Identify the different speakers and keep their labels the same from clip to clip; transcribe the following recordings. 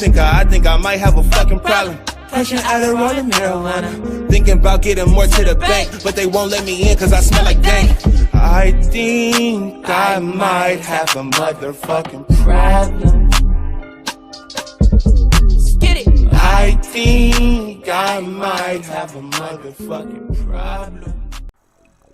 Speaker 1: I think I might have a fucking problem. Flashing out of rolling marijuana. Thinking about getting more to the bank, but they won't let me in cause I smell like dank. I think I might have a motherfucking problem.
Speaker 2: Get it.
Speaker 1: I think I might have a motherfucking problem.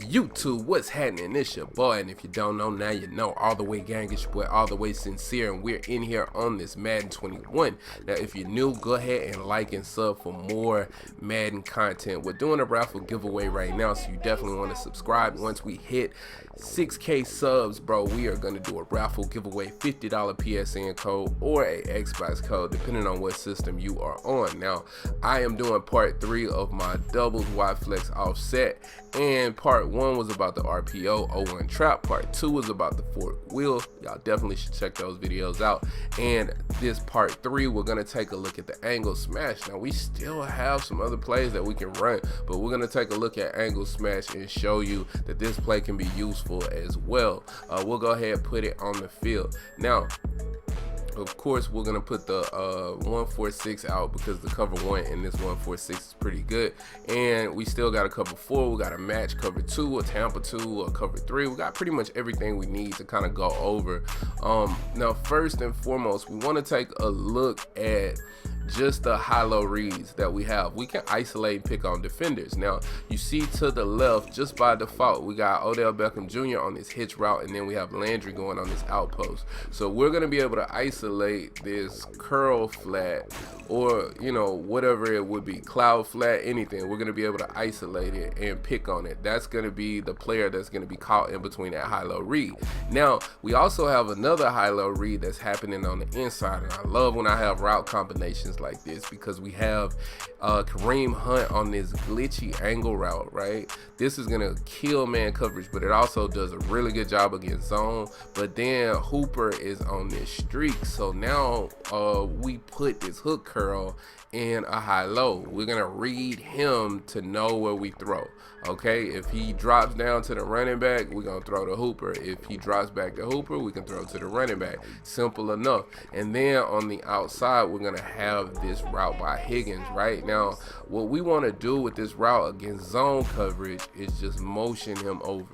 Speaker 3: YouTube, what's happening? It's your boy, and if you don't know now, you know. All the way gang, it's your boy, all the way sincere, and we're in here on this Madden 21. Now, if you're new, go ahead and like and sub for more Madden content. We're doing a raffle giveaway right now, so you definitely want to subscribe. Once we hit 6K subs, bro, we are going to do a raffle giveaway, $50 PSN code or a Xbox code, depending on what system you are on. Now, I am doing part 3 of my doubles wide flex offset, and part 1 was about the RPO 01 trap, part 2 was about the fork wheel. Y'all definitely should check those videos out. And this part 3, we're going to take a look at the angle smash. Now, we still have some other plays that we can run, but we're going to take a look at angle smash and show you that this play can be useful as well. We'll go ahead and put it on the field. Now, of course, we're gonna put the 146 out because the cover 1 in this 146 is pretty good, and we still got a cover 4. We got a match cover 2, a Tampa 2, a cover 3. We got pretty much everything we need to kind of go over. Now, first and foremost, we want to take a look at just the high-low reads that we have. We can isolate and pick on defenders. Now, you see to the left, just by default, we got Odell Beckham Jr. on this hitch route, and then we have Landry going on this outpost. So we're going to be able to isolate this curl flat, or, you know, whatever it would be, cloud flat, anything. We're going to be able to isolate it and pick on it. That's going to be the player that's going to be caught in between that high-low read. Now, we also have another high-low read that's happening on the inside, and I love when I have route combinations like this because we have Kareem Hunt on this glitchy angle route, right? This is gonna kill man coverage, but it also does a really good job against zone. But then Hooper is on this streak, so now we put this hook curl in a high-low. We're gonna read him to know where we throw. Okay, if he drops down to the running back, we're gonna throw to Hooper. If he drops back to Hooper, we can throw to the running back. Simple enough. And then on the outside, we're gonna have this route by Higgins. Right now, what we want to do with this route against zone coverage is just motion him over.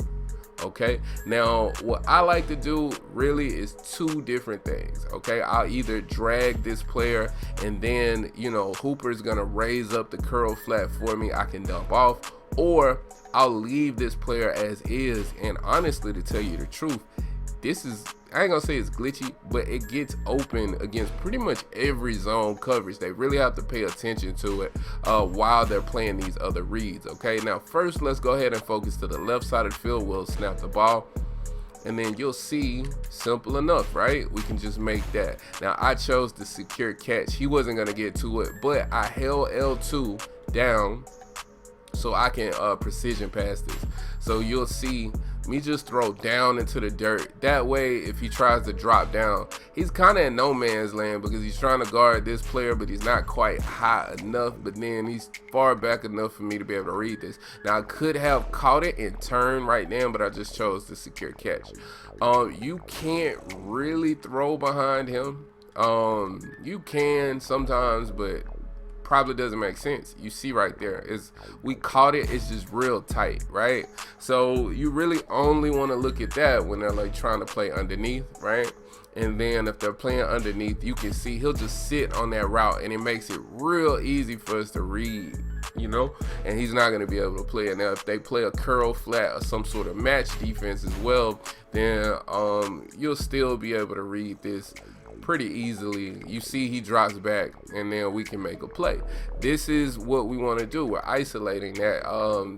Speaker 3: Okay, now what I like to do really is 2 different things. Okay, I'll either drag this player, and then, you know, Hooper's gonna raise up the curl flat for me, I can dump off, or I'll leave this player as is. And honestly, to tell you the truth, this is, I ain't gonna say it's glitchy, but it gets open against pretty much every zone coverage. They really have to pay attention to it while they're playing these other reads. Okay, now first let's go ahead and focus to the left side of the field. We'll snap the ball, and then you'll see, simple enough, right? We can just make that. Now, I chose the secure catch. He wasn't gonna get to it, but I held L2 down so I can precision pass this. So you'll see me just throw down into the dirt. That way, if he tries to drop down, he's kind of in no man's land because he's trying to guard this player, but he's not quite high enough. But then he's far back enough for me to be able to read this. Now, I could have caught it and turned right then, but I just chose the secure catch. You can't really throw behind him. You can sometimes, but probably doesn't make sense. You see right there, is we caught it, it's just real tight, right? So you really only want to look at that when they're like trying to play underneath, right? And then if they're playing underneath, you can see he'll just sit on that route, and it makes it real easy for us to read, you know, and he's not going to be able to play it. Now, if they play a curl flat or some sort of match defense as well, then you'll still be able to read this pretty easily. You see he drops back, and then we can make a play. This is what we want to do. We're isolating that.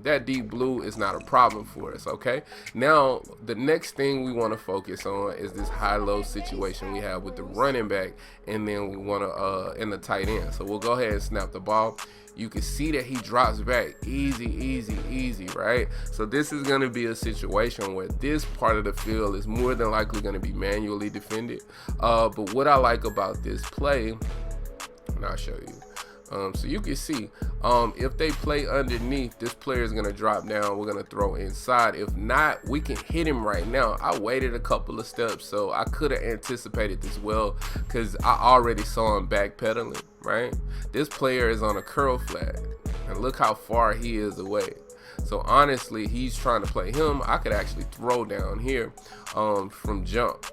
Speaker 3: That deep blue is not a problem for us. Okay, now the next thing we want to focus on is this high-low situation we have with the running back, and then we want to in the tight end. So we'll go ahead and snap the ball. You can see that he drops back easy, right? So this is going to be a situation where this part of the field is more than likely going to be manually defended. But what I like about this play, and I'll show you, So you can see if they play underneath, this player is going to drop down. We're going to throw inside. If not, we can hit him right now. I waited a couple of steps, so I could have anticipated this well because I already saw him backpedaling, right? This player is on a curl flat, and look how far he is away. So honestly, he's trying to play him. I could actually throw down here from jump.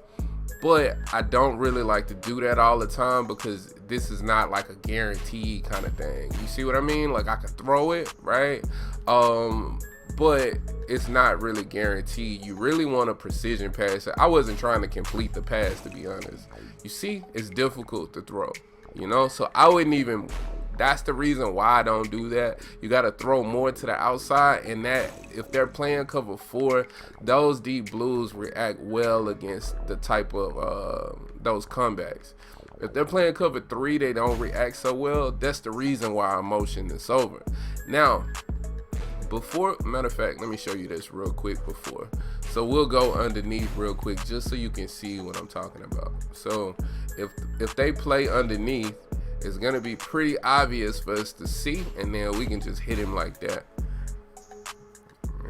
Speaker 3: But I don't really like to do that all the time because this is not like a guaranteed kind of thing. You see what I mean? Like I could throw it, right? But it's not really guaranteed. You really want a precision pass. I wasn't trying to complete the pass, to be honest. You see, it's difficult to throw, you know? So I wouldn't even, that's the reason why I don't do that. You got to throw more to the outside, and that if they're playing cover 4, those deep blues react well against the type of those comebacks. If they're playing cover 3, they don't react so well. That's the reason why I motion this over. Now, before, matter of fact, let me show you this real quick before. So we'll go underneath real quick just so you can see what I'm talking about. So if they play underneath, it's gonna be pretty obvious for us to see, and then we can just hit him like that.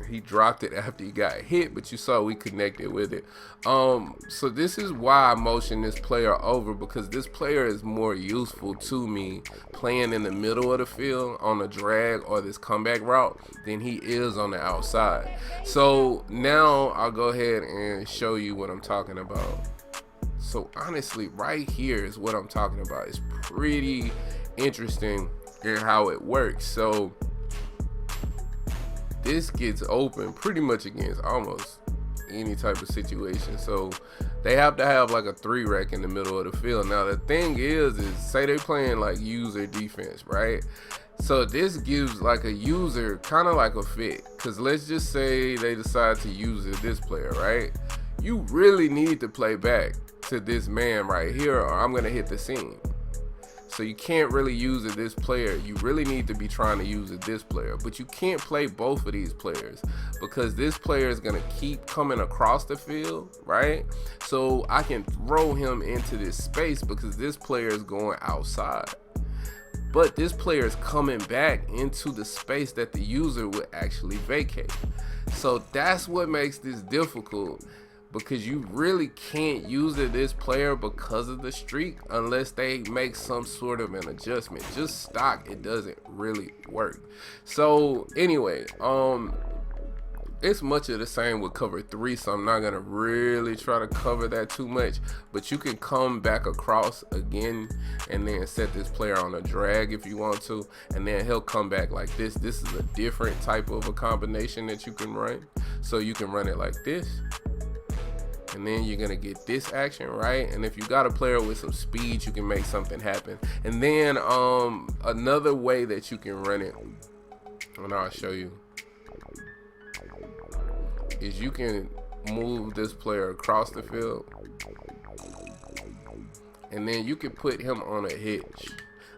Speaker 3: He dropped it after he got hit, but you saw we connected with it. So this is why I motion this player over, because this player is more useful to me playing in the middle of the field on a drag or this comeback route than he is on the outside. So now I'll go ahead and show you what I'm talking about. So honestly, right here is what I'm talking about. It's pretty interesting in how it works. So this gets open pretty much against almost any type of situation. So they have to have like a 3 rec in the middle of the field. Now the thing is say they're playing like user defense, right? So this gives like a user kind of like a fit, because let's just say they decide to use this player, right? You really need to play back to this man right here, or I'm gonna hit the seam. So you can't really use this player. You really need to be trying to use this player, but you can't play both of these players because this player is gonna keep coming across the field, right? So I can throw him into this space because this player is going outside, but this player is coming back into the space that the user would actually vacate. So that's what makes this difficult, because you really can't use this player because of the streak unless they make some sort of an adjustment. Just stock, it doesn't really work. So anyway, it's much of the same with cover 3, so I'm not gonna really try to cover that too much, but you can come back across again and then set this player on a drag if you want to, and then he'll come back like this. This is a different type of a combination that you can run. So you can run it like this, and then you're gonna get this action, right? And if you got a player with some speed, you can make something happen. And then another way that you can run it, and I'll show you, is you can move this player across the field, and then you can put him on a hitch.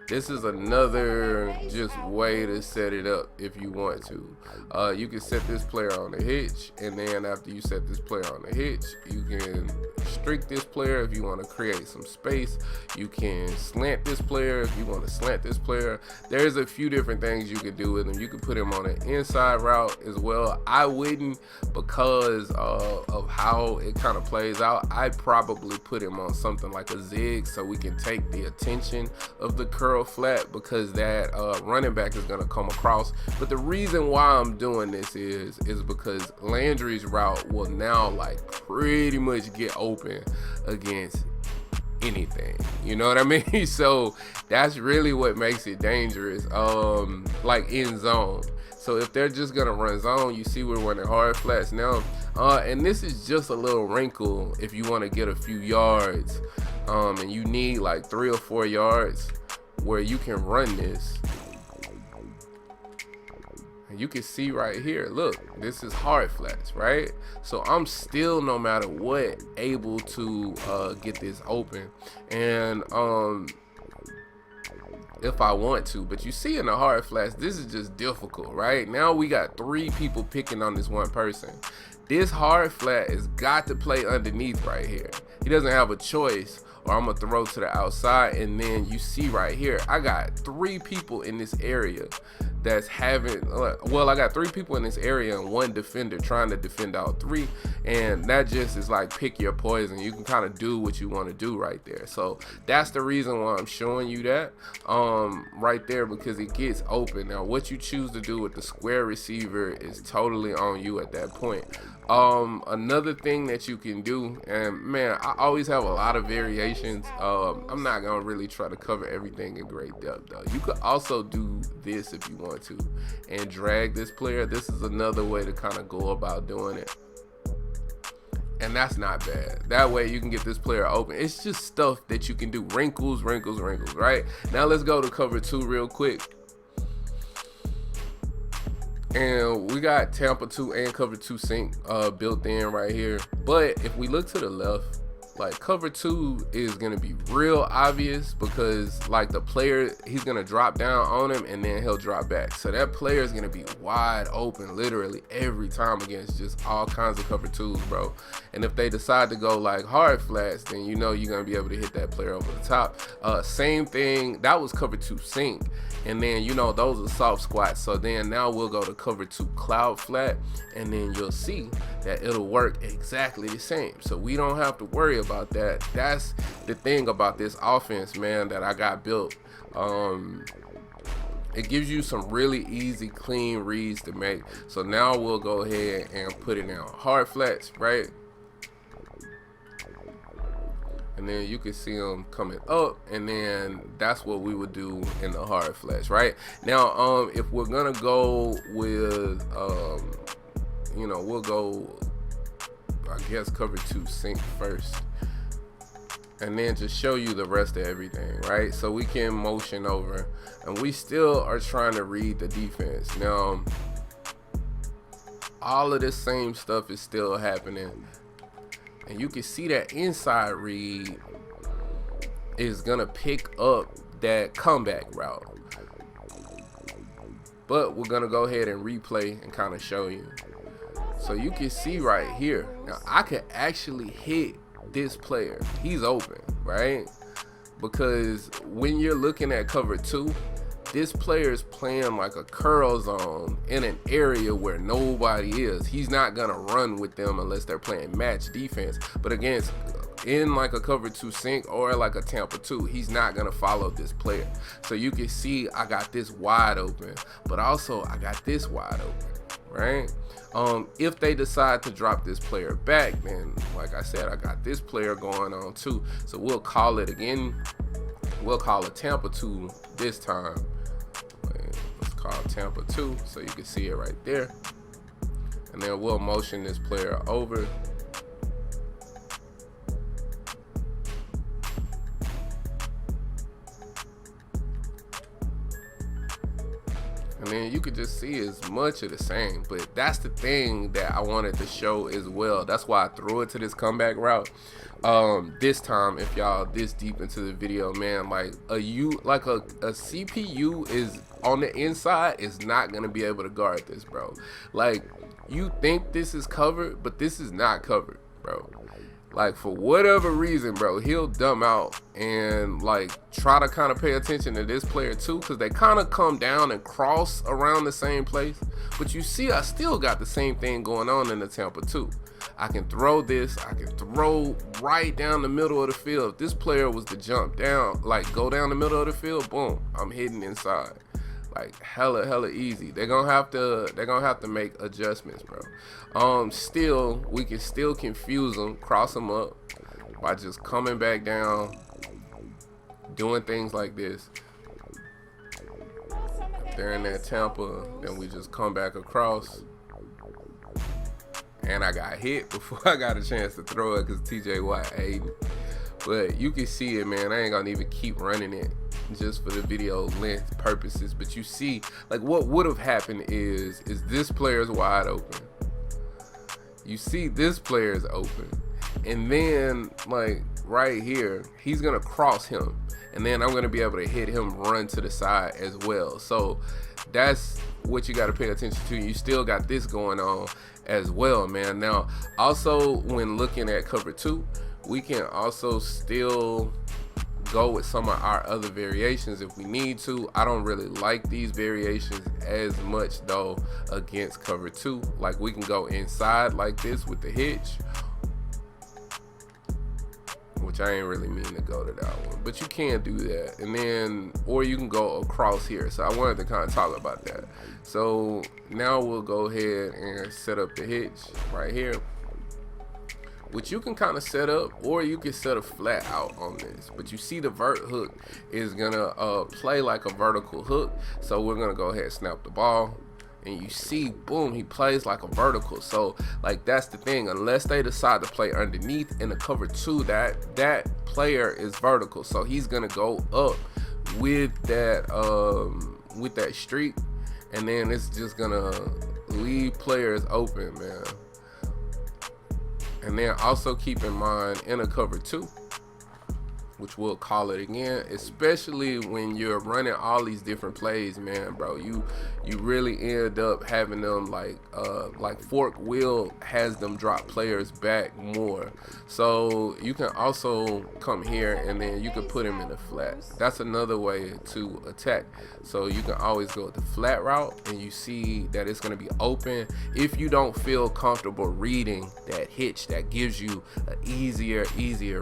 Speaker 3: This is another just way to set it up if you want to. You can set this player on a hitch, and then after you set this player on a hitch, you can streak this player if you want to create some space. You can slant this player if you want to slant this player. There's a few different things you can do with him. You can put him on an inside route as well. I wouldn't, because of how it kind of plays out. I'd probably put him on something like a zig so we can take the attention of the curl flat, because that running back is going to come across. But the reason why I'm doing this is because Landry's route will now like pretty much get open against anything, you know what I mean? So that's really what makes it dangerous, like in zone. So if they're just gonna run zone, you see we're running hard flats now, and this is just a little wrinkle if you want to get a few yards, and you need like 3 or 4 yards where you can run this. And you can see right here, look, this is hard flats, right? So I'm still, no matter what, able to get this open, and if I want to. But you see in the hard flats, this is just difficult, right? Now we got 3 people picking on this one person. This hard flat has got to play underneath right here. He doesn't have a choice, or I'm gonna throw to the outside, and then you see right here, I got 3 people in this area that's having, well, I got 3 people in this area and 1 defender trying to defend all 3, and that just is like pick your poison. You can kind of do what you want to do right there. So that's the reason why I'm showing you that right there, because it gets open. Now what you choose to do with the square receiver is totally on you at that point. Another thing that you can do, and man, I always have a lot of variations. I'm not gonna really try to cover everything in great depth though. You could also do this if you want to, and drag this player. This is another way to kind of go about doing it, and that's not bad. That way you can get this player open. It's just stuff that you can do. Wrinkles, right? Now let's go to cover 2 real quick. And we got Tampa 2 and cover 2 sync built in right here. But if we look to the left, like cover 2 is gonna be real obvious, because like the player, he's gonna drop down on him and then he'll drop back. So that player is gonna be wide open literally every time against just all kinds of cover 2s, bro. And if they decide to go like hard flats, then you know you're gonna be able to hit that player over the top. Same thing, that was cover 2 sync. And then, you know, those are soft squats. So then now we'll go to cover 2 cloud flat, and then you'll see that it'll work exactly the same. So we don't have to worry about that. That's the thing about this offense, man, that I got built. It gives you some really easy, clean reads to make. So now we'll go ahead and put it down hard flats, right? And then you can see them coming up, and then that's what we would do in the hard flats, right? Now, if we're gonna go with, you know, we'll go, I guess, cover 2 sync first, and then just show you the rest of everything, right? So we can motion over, and we still are trying to read the defense. Now, all of this same stuff is still happening. And you can see that inside read is gonna pick up that comeback route. But we're gonna go ahead and replay and kind of show you. So you can see right here. Now I could actually hit this player. He's open, right? Because when you're looking at cover 2, this player is playing like a curl zone in an area where nobody is. He's not gonna run with them unless they're playing match defense. But against, in like a cover 2 sync or like a Tampa 2, he's not gonna follow this player. So you can see I got this wide open, but also I got this wide open, right? If they decide to drop this player back, then like I said, I got this player going on too. So we'll call it again. We'll call it Tampa 2 this time. Let's call Tampa 2 so you can see it right there. And then we'll motion this player over. And then you can just see as much of the same. But that's the thing that I wanted to show as well. That's why I threw it to this comeback route. This time, if y'all this deep into the video, man, like a CPU is on the inside is not gonna be able to guard this, bro. Like, you think this is covered, but this is not covered, bro. Like, for whatever reason, bro, he'll dumb out and like try to kind of pay attention to this player too, because they kind of come down and cross around the same place. But you see, I still got the same thing going on in the Tampa 2. I can throw this, I can throw right down the middle of the field. If this player was to jump down, like go down the middle of the field, boom, I'm hitting inside. Like hella easy. They're gonna have to make adjustments, bro. Still, we can still confuse them, cross them up by just coming back down, doing things like this. If they're in that Tampa, then we just come back across. And I got hit before I got a chance to throw it because TJ Watt ate it. But you can see it, man. I ain't gonna even keep running it just for the video length purposes. But you see, like, what would have happened is this player's wide open. You see this player is open. And then, like, right here, he's gonna cross him. And then I'm gonna be able to hit him run to the side as well. So that's what you gotta pay attention to. You still got this going on as well, man. Now, also when looking at cover 2, We can also still go with some of our other variations if we need to. I don't really like these variations as much though against cover 2. Like we can go inside like this with the hitch, which I ain't really mean to go to that one, but you can do that. And then, or you can go across here. So I wanted to kind of talk about that. So now we'll go ahead and set up the hitch right here, which you can kind of set up, or you can set a flat out on this. But you see the vert hook is gonna play like a vertical hook. So we're gonna go ahead and snap the ball. And you see, boom, he plays like a vertical. So like that's the thing, unless they decide to play underneath in the cover 2, that player is vertical. So he's gonna go up with that streak, and then it's just gonna leave players open, man. And then also keep in mind in a cover 2, which we'll call it again, especially when you're running all these different plays, man, bro, you really end up having them like Fork Will has them drop players back more. So you can also come here and then you can put him in the flat. That's another way to attack. So you can always go with the flat route, and you see that it's going to be open if you don't feel comfortable reading that hitch. That gives you an easier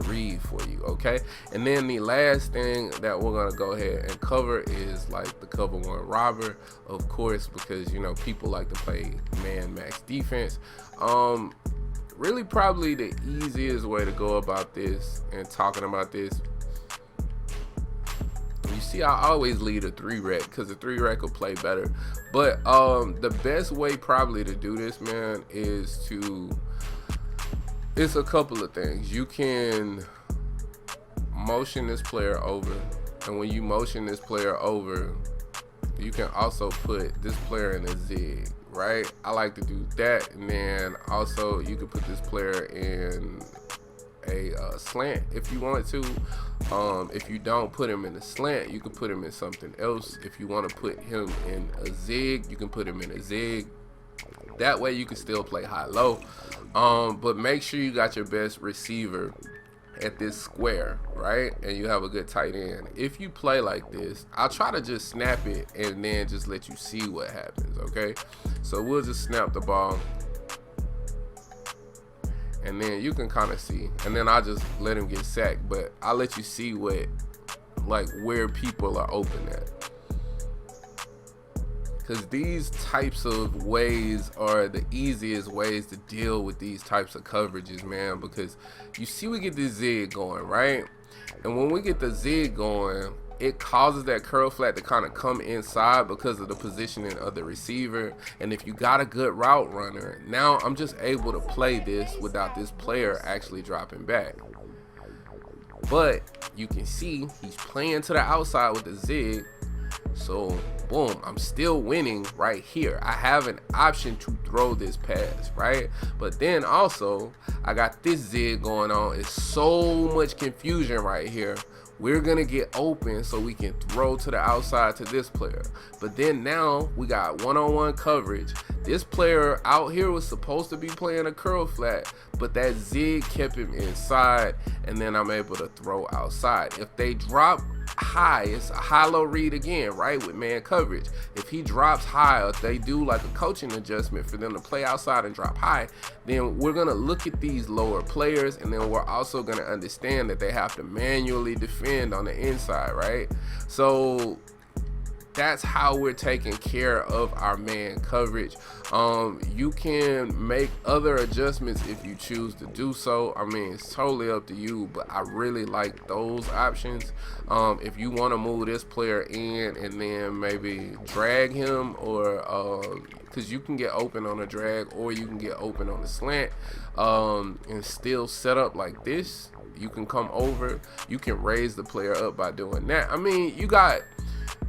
Speaker 3: read for you, okay? And then the last thing that we're going to go ahead and cover is like the cover 1 robber, of course, because you know people like to play man max defense. Really probably the easiest way to go about this and talking about this, you see I always lead a 3-rec because the 3-rec will play better. But the best way probably to do this, man, is it's a couple of things. You can motion this player over, and when you motion this player over, you can also put this player in a zig, right? I like to do that. And then also you can put this player in a slant if you wanted to. If you don't put him in a slant, you can put him in something else. If you want to put him in a zig, you can put him in a zig. That way you can still play high-low. But make sure you got your best receiver at this square, right? And you have a good tight end. If you play like this, I'll try to just snap it and then just let you see what happens, okay? So we'll just snap the ball, and then you can kind of see, and then I'll just let him get sacked, but I'll let you see what, like, where people are open at. Because these types of ways are the easiest ways to deal with these types of coverages, man. Because you see we get this zig going, right? And when we get the zig going, it causes that curl flat to kind of come inside because of the positioning of the receiver. And if you got a good route runner, now I'm just able to play this without this player actually dropping back. But you can see he's playing to the outside with the zig. So boom, I'm still winning right here. I have an option to throw this pass, right? But then also I got this zig going on. It's so much confusion right here. We're gonna get open so we can throw to the outside to this player. But then now we got one-on-one coverage. This player out here was supposed to be playing a curl flat, but that zig kept him inside, and then I'm able to throw outside. If they drop high, it's a high-low read again, right, with man coverage. If he drops high, or if they do like a coaching adjustment for them to play outside and drop high, then we're gonna look at these lower players, and then we're also gonna understand that they have to manually defend on the inside, right? So that's how we're taking care of our man coverage. You can make other adjustments if you choose to do so. I mean, it's totally up to you, but I really like those options. If you want to move this player in and then maybe drag him, or because you can get open on a drag, or you can get open on a slant, and still set up like this. You can come over, you can raise the player up by doing that. I mean, you got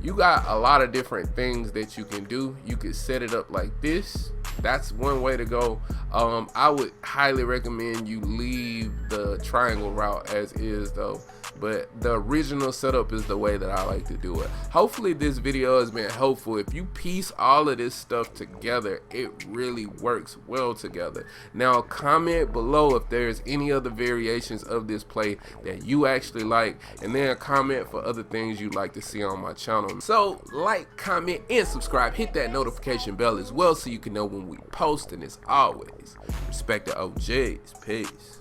Speaker 3: a lot of different things that you can do. You could set it up like this. That's one way to go. I would highly recommend you leave the triangle route as is though. but the original setup is the way that I like to do it. Hopefully this video has been helpful. If you piece all of this stuff together, it really works well together. Now comment below if there's any other variations of this play that you actually like, and then comment for other things you'd like to see on my channel. So like, comment, and subscribe. Hit that notification bell as well so you can know when we post, and as always, respect the OGs. Peace.